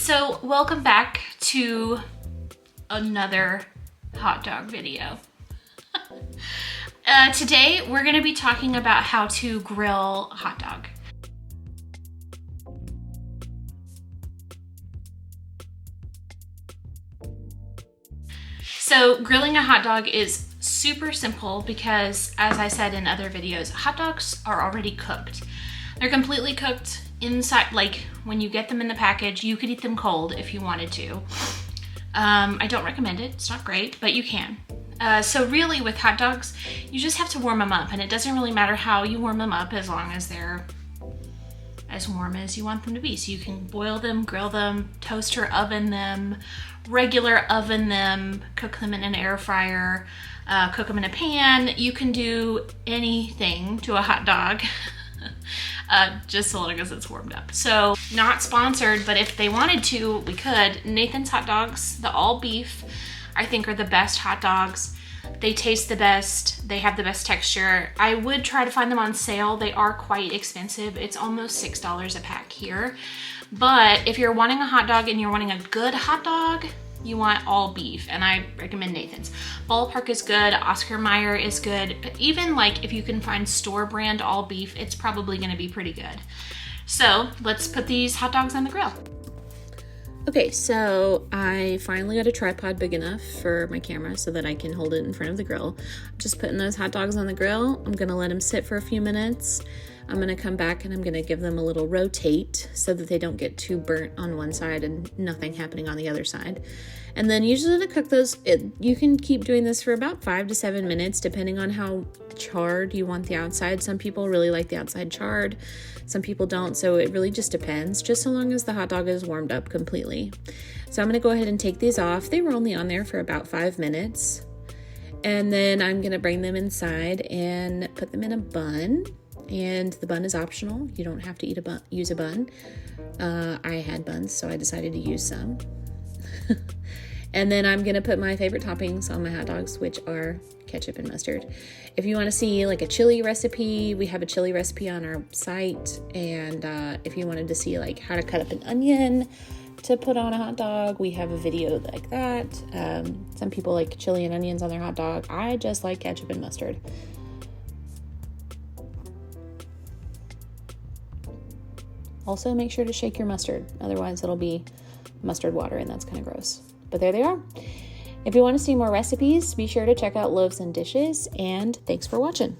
So welcome back to another hot dog video. Today we're going to be talking about how to grill a hot dog. So grilling a hot dog is super simple because, as I said in other videos, hot dogs are already cooked. They're completely cooked inside, like when you get them in the package. You could eat them cold if you wanted to. I don't recommend it, it's not great, but you can. So really with hot dogs, you just have to warm them up, and it doesn't really matter how you warm them up as long as they're as warm as you want them to be. So you can boil them, grill them, toaster oven them, regular oven them, cook them in an air fryer, cook them in a pan. You can do anything to a hot dog. Just so long as it's warmed up. So not sponsored, but if they wanted to, we could. Nathan's hot dogs, the all beef, I think are the best hot dogs. They taste the best. They have the best texture. I would try to find them on sale. They are quite expensive. It's almost $6 a pack here. But if you're wanting a hot dog and you're wanting a good hot dog, you want all beef, and I recommend Nathan's. Ballpark is good, Oscar Mayer is good. Even like if you can find store brand all beef, it's probably gonna be pretty good. So let's put these hot dogs on the grill. Okay, so I finally got a tripod big enough for my camera so that I can hold it in front of the grill. Just putting those hot dogs on the grill. I'm gonna let them sit for a few minutes. I'm gonna come back and I'm gonna give them a little rotate so that they don't get too burnt on one side and nothing happening on the other side. And then usually to cook those, you can keep doing this for about 5 to 7 minutes depending on how charred you want the outside. Some people really like the outside charred, some people don't, so it really just depends, just so long as the hot dog is warmed up completely. So I'm gonna go ahead and take these off. They were only on there for about 5 minutes. And then I'm gonna bring them inside and put them in a bun. And the bun is optional. You don't have to use a bun. I had buns, so I decided to use some. And then I'm gonna put my favorite toppings on my hot dogs, which are ketchup and mustard. If you wanna see like a chili recipe, we have a chili recipe on our site. And if you wanted to see like how to cut up an onion to put on a hot dog, we have a video like that. Some people like chili and onions on their hot dog. I just like ketchup and mustard. Also, make sure to shake your mustard. Otherwise, it'll be mustard water, and that's kind of gross. But there they are. If you want to see more recipes, be sure to check out Loaves and Dishes, and thanks for watching.